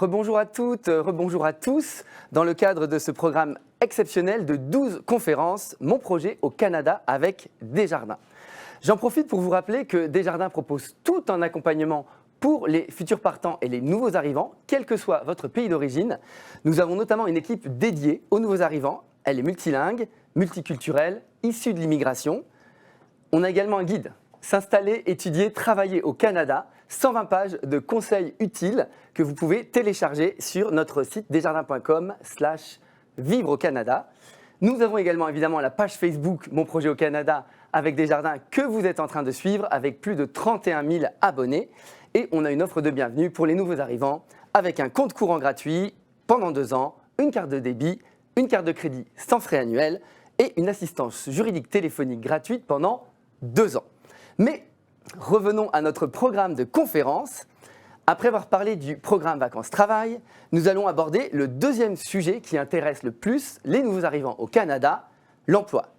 Rebonjour à toutes, rebonjour à tous. Dans le cadre de ce programme exceptionnel de 12 conférences, Mon projet au Canada avec Desjardins. J'en profite pour vous rappeler que Desjardins propose tout un accompagnement pour les futurs partants et les nouveaux arrivants, quel que soit votre pays d'origine. Nous avons notamment une équipe dédiée aux nouveaux arrivants. Elle est multilingue, multiculturelle, issue de l'immigration. On a également un guide, S'installer, étudier, travailler au Canada, 120 pages de conseils utiles que vous pouvez télécharger sur notre site desjardins.com/vivre au Canada. Nous avons également évidemment la page Facebook Mon projet au Canada avec Desjardins que vous êtes en train de suivre avec plus de 31 000 abonnés. Et on a une offre de bienvenue pour les nouveaux arrivants avec un compte courant gratuit pendant 2 ans, une carte de débit, une carte de crédit sans frais annuels et une assistance juridique téléphonique gratuite pendant 2 ans. Mais revenons à notre programme de conférence. Après avoir parlé du programme Vacances-Travail, nous allons aborder le deuxième sujet qui intéresse le plus les nouveaux arrivants au Canada, l'emploi.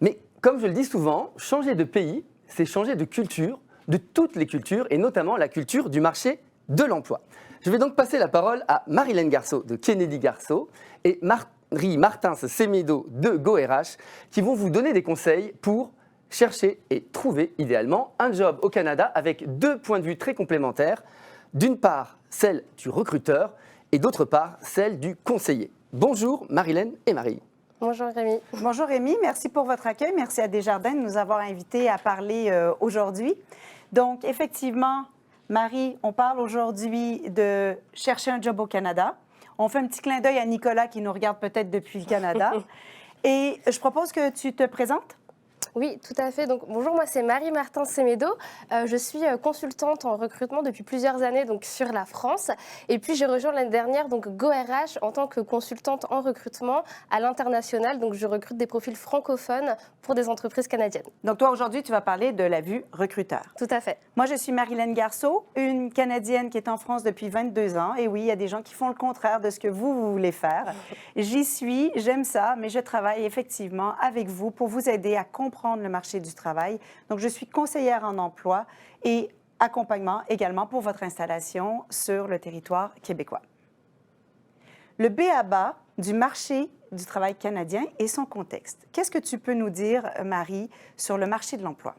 Mais comme je le dis souvent, changer de pays, c'est changer de culture, de toutes les cultures et notamment la culture du marché de l'emploi. Je vais donc passer la parole à Marilène Garceau de Kennedy Garceau et Marie Martins-Semedo de GoRH qui vont vous donner des conseils pour chercher et trouver idéalement un job au Canada avec 2 points de vue très complémentaires. D'une part, celle du recruteur et d'autre part, celle du conseiller. Bonjour Marilène et Marie. Bonjour Rémi. Bonjour Rémi, merci pour votre accueil. Merci à Desjardins de nous avoir invités à parler aujourd'hui. Donc effectivement, Marie, on parle aujourd'hui de chercher un job au Canada. On fait un petit clin d'œil à Nicolas qui nous regarde peut-être depuis le Canada. Et je propose que tu te présentes. Oui, tout à fait. Donc, bonjour, moi c'est Marie Martins-Semedo. Je suis consultante en recrutement depuis plusieurs années donc, sur la France. Et puis j'ai rejoint l'année dernière donc, GoRH en tant que consultante en recrutement à l'international. Donc je recrute des profils francophones pour des entreprises canadiennes. Donc toi aujourd'hui tu vas parler de la vue recruteur. Tout à fait. Moi je suis Marilène Garceau, une Canadienne qui est en France depuis 22 ans. Et oui, il y a des gens qui font le contraire de ce que vous voulez faire. J'y suis, j'aime ça, mais je travaille effectivement avec vous pour vous aider à comprendre le marché du travail. Donc, je suis conseillère en emploi et accompagnement également pour votre installation sur le territoire québécois. Le b.a.-ba du marché du travail canadien et son contexte. Qu'est-ce que tu peux nous dire, Marie, sur le marché de l'emploi?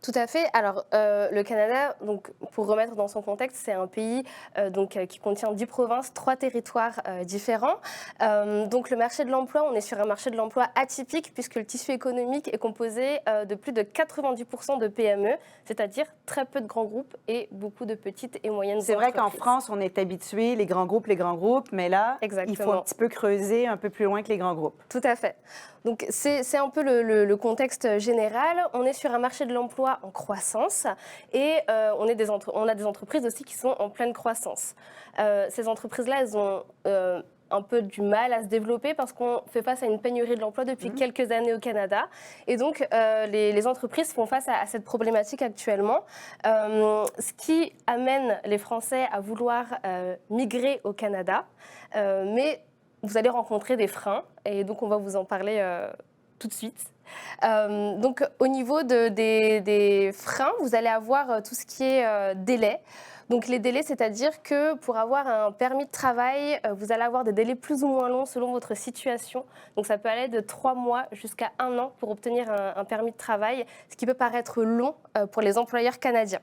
Tout à fait. Alors, le Canada, donc, pour remettre dans son contexte, c'est un pays qui contient 10 provinces, 3 territoires différents. Donc, le marché de l'emploi, on est sur un marché de l'emploi atypique puisque le tissu économique est composé de plus de 90% de PME, c'est-à-dire très peu de grands groupes et beaucoup de petites et moyennes entreprises. C'est vrai qu'en France, on est habitué, les grands groupes, mais là, Exactement. Il faut un petit peu creuser un peu plus loin que les grands groupes. Tout à fait. Donc, c'est un peu le contexte général. On est sur un marché de l'emploi en croissance et on a des entreprises aussi qui sont en pleine croissance. Ces entreprises-là, elles ont un peu du mal à se développer parce qu'on fait face à une pénurie de l'emploi depuis quelques années au Canada. Et donc, les entreprises font face à cette problématique actuellement, ce qui amène les Français à vouloir migrer au Canada. Mais vous allez rencontrer des freins et donc on va vous en parler tout de suite. Donc au niveau des freins, vous allez avoir tout ce qui est délai. Donc les délais, c'est-à-dire que pour avoir un permis de travail, vous allez avoir des délais plus ou moins longs selon votre situation. Donc ça peut aller de 3 mois jusqu'à 1 an pour obtenir un permis de travail, ce qui peut paraître long pour les employeurs canadiens.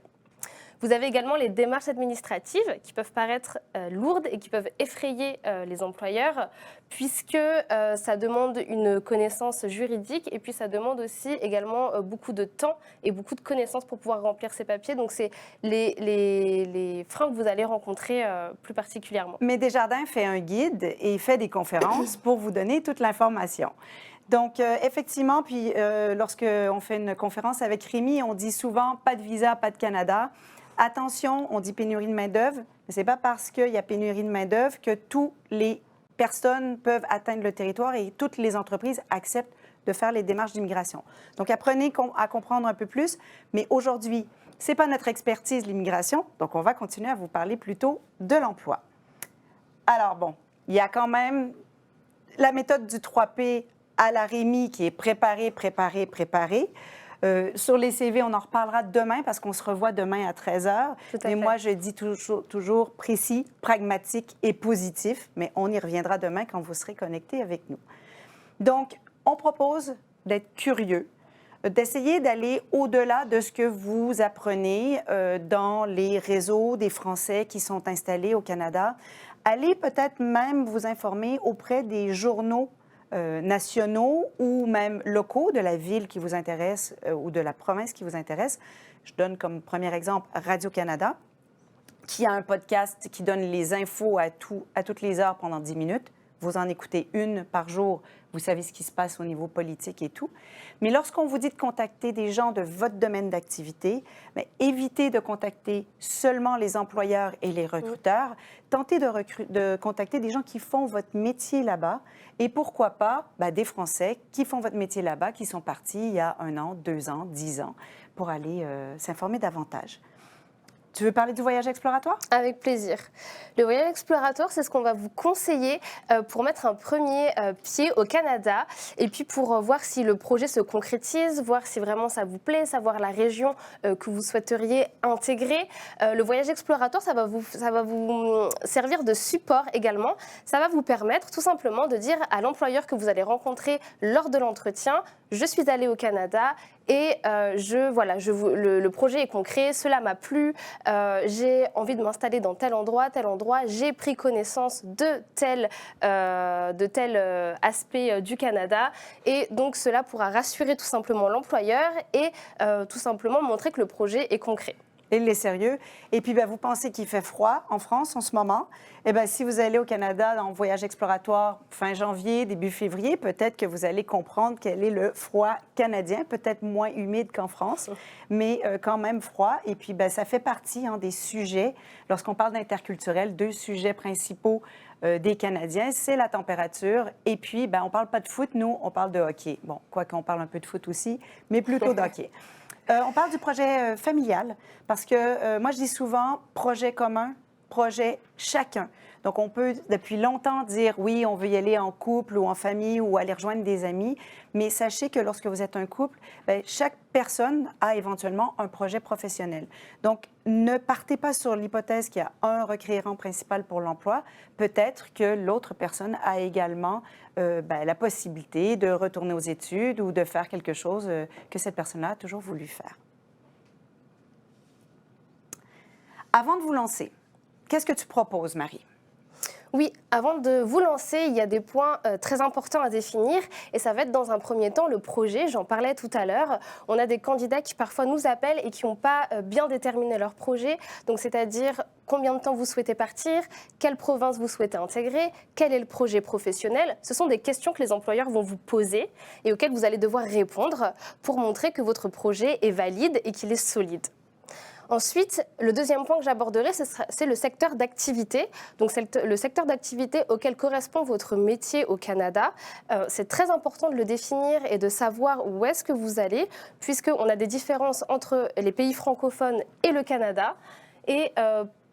Vous avez également les démarches administratives qui peuvent paraître lourdes et qui peuvent effrayer les employeurs puisque ça demande une connaissance juridique et puis ça demande aussi également beaucoup de temps et beaucoup de connaissances pour pouvoir remplir ces papiers. Donc, c'est les freins que vous allez rencontrer plus particulièrement. Mais Desjardins fait un guide et il fait des conférences pour vous donner toute l'information. Donc, effectivement, puis lorsqu'on fait une conférence avec Rémi, on dit souvent « pas de visa, pas de Canada ». Attention, on dit pénurie de main-d'œuvre, mais ce n'est pas parce qu'il y a pénurie de main-d'œuvre que toutes les personnes peuvent atteindre le territoire et toutes les entreprises acceptent de faire les démarches d'immigration. Donc, apprenez à comprendre un peu plus, mais aujourd'hui, ce n'est pas notre expertise, l'immigration, donc on va continuer à vous parler plutôt de l'emploi. Alors, bon, il y a quand même la méthode du 3P à la Rémi qui est préparer, préparer, préparer. Sur les CV, on en reparlera demain parce qu'on se revoit demain à 13h. Tout à Mais fait. moi, je dis toujours précis, pragmatique et positif. Mais on y reviendra demain quand vous serez connectés avec nous. Donc, on propose d'être curieux, d'essayer d'aller au-delà de ce que vous apprenez dans les réseaux des Français qui sont installés au Canada. Allez peut-être même vous informer auprès des journaux nationaux ou même locaux de la ville qui vous intéresse ou de la province qui vous intéresse. Je donne comme premier exemple Radio-Canada, qui a un podcast qui donne les infos à toutes les heures pendant 10 minutes. Vous en écoutez une par jour, vous savez ce qui se passe au niveau politique et tout. Mais lorsqu'on vous dit de contacter des gens de votre domaine d'activité, bien, évitez de contacter seulement les employeurs et les recruteurs. Tentez de contacter des gens qui font votre métier là-bas. Et pourquoi pas des Français qui font votre métier là-bas, qui sont partis il y a 1 an, 2 ans, 10 ans, pour aller s'informer davantage. Tu veux parler du voyage exploratoire? Avec plaisir. Le voyage exploratoire, c'est ce qu'on va vous conseiller pour mettre un premier pied au Canada et puis pour voir si le projet se concrétise, voir si vraiment ça vous plaît, savoir la région que vous souhaiteriez intégrer. Le voyage exploratoire, ça va vous servir de support également. Ça va vous permettre tout simplement de dire à l'employeur que vous allez rencontrer lors de l'entretien, je suis allée au Canada et le projet est concret, cela m'a plu, j'ai envie de m'installer dans tel endroit, j'ai pris connaissance de tel aspect du Canada et donc cela pourra rassurer tout simplement l'employeur et tout simplement montrer que le projet est concret. Il est sérieux. Et puis, vous pensez qu'il fait froid en France en ce moment. Eh bien, si vous allez au Canada en voyage exploratoire fin janvier, début février, peut-être que vous allez comprendre quel est le froid canadien, peut-être moins humide qu'en France, mais quand même froid. Et puis, ça fait partie des sujets, lorsqu'on parle d'interculturel, 2 sujets principaux des Canadiens, c'est la température. Et puis, on ne parle pas de foot, nous, on parle de hockey. Bon, quoi qu'on parle un peu de foot aussi, mais plutôt de hockey. On parle du projet familial parce que moi, je dis souvent projet commun, projet chacun. Donc, on peut depuis longtemps dire oui, on veut y aller en couple ou en famille ou aller rejoindre des amis. Mais sachez que lorsque vous êtes un couple, chaque personne a éventuellement un projet professionnel. Donc, ne partez pas sur l'hypothèse qu'il y a un requérant principal pour l'emploi. Peut-être que l'autre personne a également la possibilité de retourner aux études ou de faire quelque chose que cette personne-là a toujours voulu faire. Avant de vous lancer, qu'est-ce que tu proposes, Marie? Oui, avant de vous lancer, il y a des points très importants à définir et ça va être dans un premier temps le projet, j'en parlais tout à l'heure. On a des candidats qui parfois nous appellent et qui n'ont pas bien déterminé leur projet, donc c'est-à-dire combien de temps vous souhaitez partir, quelle province vous souhaitez intégrer, quel est le projet professionnel. Ce sont des questions que les employeurs vont vous poser et auxquelles vous allez devoir répondre pour montrer que votre projet est valide et qu'il est solide. Ensuite, le deuxième point que j'aborderai, c'est le secteur d'activité. Donc, c'est le secteur d'activité auquel correspond votre métier au Canada. C'est très important de le définir et de savoir où est-ce que vous allez, puisqu'on a des différences entre les pays francophones et le Canada. Et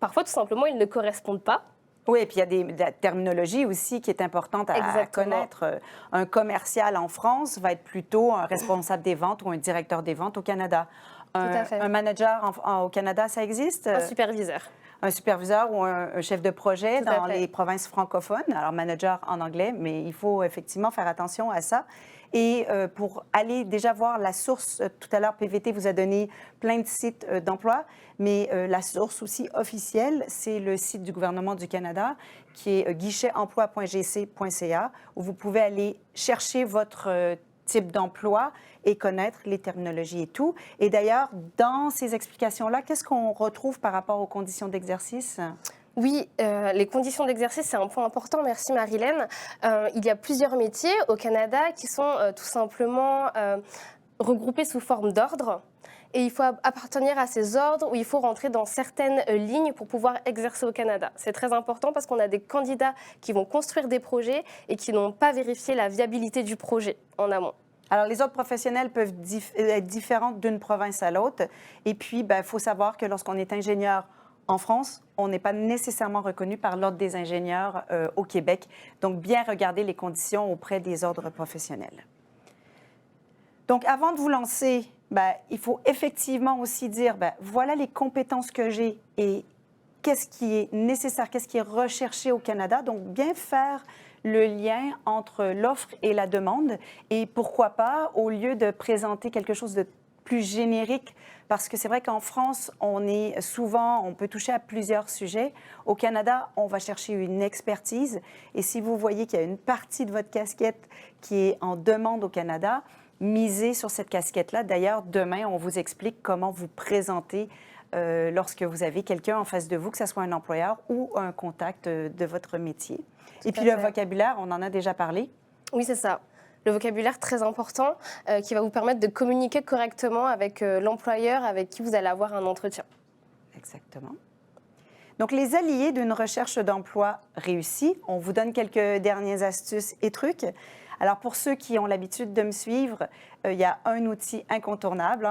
parfois, tout simplement, ils ne correspondent pas. Oui, et puis il y a de la terminologie aussi qui est importante à connaître. Un commercial en France va être plutôt un responsable des ventes ou un directeur des ventes au Canada. Un manager au Canada, ça existe? Un superviseur. Un superviseur ou un chef de projet dans les provinces francophones. Alors, manager en anglais, mais il faut effectivement faire attention à ça. Et pour aller déjà voir la source, tout à l'heure, PVT vous a donné plein de sites d'emploi, mais la source aussi officielle, c'est le site du gouvernement du Canada, qui est guichetemploi.gc.ca, où vous pouvez aller chercher votre type d'emploi et connaître les terminologies et tout. Et d'ailleurs, dans ces explications-là, qu'est-ce qu'on retrouve par rapport aux conditions d'exercice? Oui, les conditions d'exercice, c'est un point important. Merci Marilène. Il y a plusieurs métiers au Canada qui sont tout simplement regroupés sous forme d'ordre. Et il faut appartenir à ces ordres où il faut rentrer dans certaines lignes pour pouvoir exercer au Canada. C'est très important parce qu'on a des candidats qui vont construire des projets et qui n'ont pas vérifié la viabilité du projet en amont. Alors, les ordres professionnels peuvent être différents d'une province à l'autre. Et puis, il faut savoir que lorsqu'on est ingénieur en France, on n'est pas nécessairement reconnu par l'Ordre des ingénieurs au Québec. Donc, bien regarder les conditions auprès des ordres professionnels. Donc, avant de vous lancer ben, il faut effectivement aussi dire, ben, voilà les compétences que j'ai et qu'est-ce qui est nécessaire, qu'est-ce qui est recherché au Canada. Donc, bien faire le lien entre l'offre et la demande. Et pourquoi pas, au lieu de présenter quelque chose de plus générique, parce que c'est vrai qu'en France, on peut toucher à plusieurs sujets. Au Canada, on va chercher une expertise. Et si vous voyez qu'il y a une partie de votre casquette qui est en demande au Canada, misez sur cette casquette-là. D'ailleurs, demain, on vous explique comment vous présenter lorsque vous avez quelqu'un en face de vous, que ce soit un employeur ou un contact de votre métier. Et puis le vocabulaire, on en a déjà parlé. Oui, c'est ça. Le vocabulaire très important qui va vous permettre de communiquer correctement avec l'employeur avec qui vous allez avoir un entretien. Exactement. Donc, les alliés d'une recherche d'emploi réussie, on vous donne quelques dernières astuces et trucs. Alors, pour ceux qui ont l'habitude de me suivre, il y a un outil incontournable.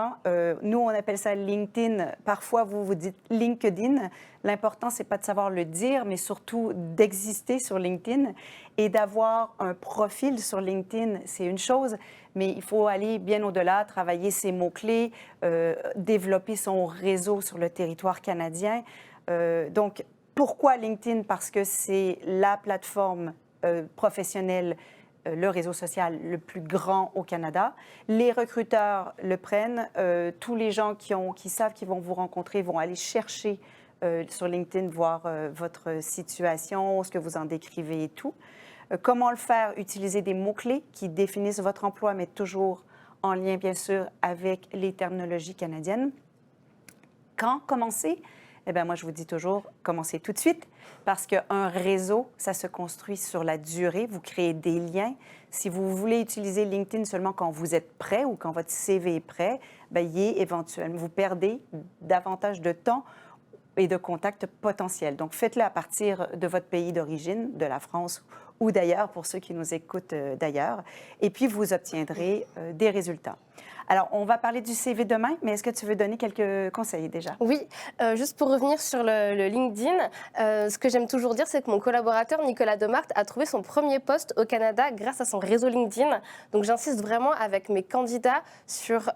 Nous, on appelle ça LinkedIn. Parfois, vous dites LinkedIn. L'important, ce n'est pas de savoir le dire, mais surtout d'exister sur LinkedIn et d'avoir un profil sur LinkedIn. C'est une chose, mais il faut aller bien au-delà, travailler ses mots-clés, développer son réseau sur le territoire canadien. Donc, pourquoi LinkedIn? Parce que c'est la plateforme professionnelle, le réseau social le plus grand au Canada. Les recruteurs le prennent. Tous les gens qui savent qu'ils vont vous rencontrer vont aller chercher sur LinkedIn, voir votre situation, ce que vous en décrivez et tout. Comment le faire? Utiliser des mots-clés qui définissent votre emploi, mais toujours en lien, bien sûr, avec les terminologies canadiennes. Quand commencer? Eh bien, moi, je vous dis toujours, commencez tout de suite, parce qu'un réseau, ça se construit sur la durée. Vous créez des liens. Si vous voulez utiliser LinkedIn seulement quand vous êtes prêt ou quand votre CV est prêt, bien, éventuellement, vous perdez davantage de temps et de contacts potentiels. Donc, faites-le à partir de votre pays d'origine, de la France ou d'ailleurs, pour ceux qui nous écoutent d'ailleurs, et puis vous obtiendrez des résultats. Alors, on va parler du CV demain, mais est-ce que tu veux donner quelques conseils déjà? Oui, juste pour revenir sur le LinkedIn, ce que j'aime toujours dire, c'est que mon collaborateur Nicolas Demarthe a trouvé son premier poste au Canada grâce à son réseau LinkedIn. Donc, j'insiste vraiment avec mes candidats sur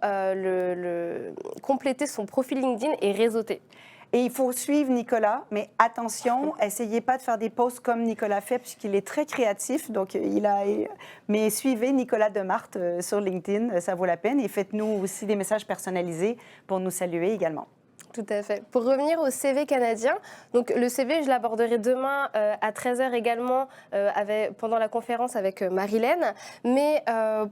compléter son profil LinkedIn et réseauter. Et il faut suivre Nicolas, mais attention, essayez pas de faire des posts comme Nicolas fait, puisqu'il est très créatif. Donc, mais suivez Nicolas Demarthe sur LinkedIn, ça vaut la peine. Et faites-nous aussi des messages personnalisés pour nous saluer également. Tout à fait. Pour revenir au CV canadien, donc le CV, je l'aborderai demain à 13h également pendant la conférence avec Marilène. Mais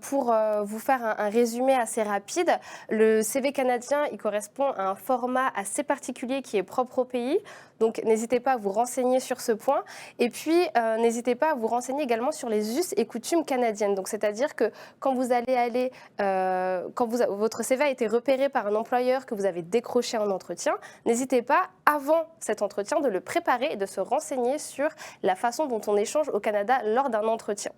pour vous faire un résumé assez rapide, le CV canadien, il correspond à un format assez particulier qui est propre au pays. Donc, n'hésitez pas à vous renseigner sur ce point. Et puis, n'hésitez pas à vous renseigner également sur les us et coutumes canadiennes. Donc, c'est-à-dire que quand vous allez votre CV a été repéré par un employeur que vous avez décroché en entretien, n'hésitez pas, avant cet entretien, de le préparer et de se renseigner sur la façon dont on échange au Canada lors d'un entretien.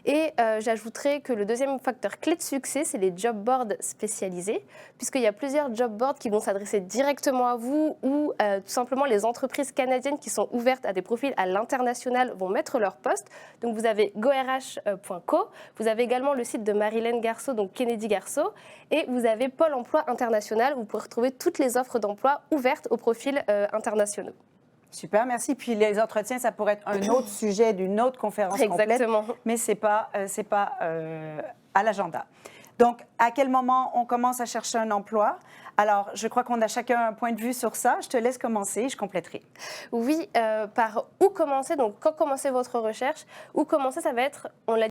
Et j'ajouterai que le deuxième facteur clé de succès, c'est les job boards spécialisés, puisqu'il y a plusieurs job boards qui vont s'adresser directement à vous ou tout simplement les entreprises canadiennes qui sont ouvertes à des profils à l'international vont mettre leur poste. Donc vous avez gorh.co, vous avez également le site de Marilène Garceau, donc Kennedy Garceau, et vous avez Pôle emploi international où vous pouvez retrouver toutes les offres d'emploi ouvertes aux profils internationaux. Super, merci. Puis les entretiens, ça pourrait être un autre sujet d'une autre conférence Exactement. Complète, mais c'est pas à l'agenda. Donc, à quel moment on commence à chercher un emploi? Alors, je crois qu'on a chacun un point de vue sur ça. Je te laisse commencer, je compléterai. Oui, par où commencer, donc quand commencer votre recherche, où commencer, ça va être, on l'a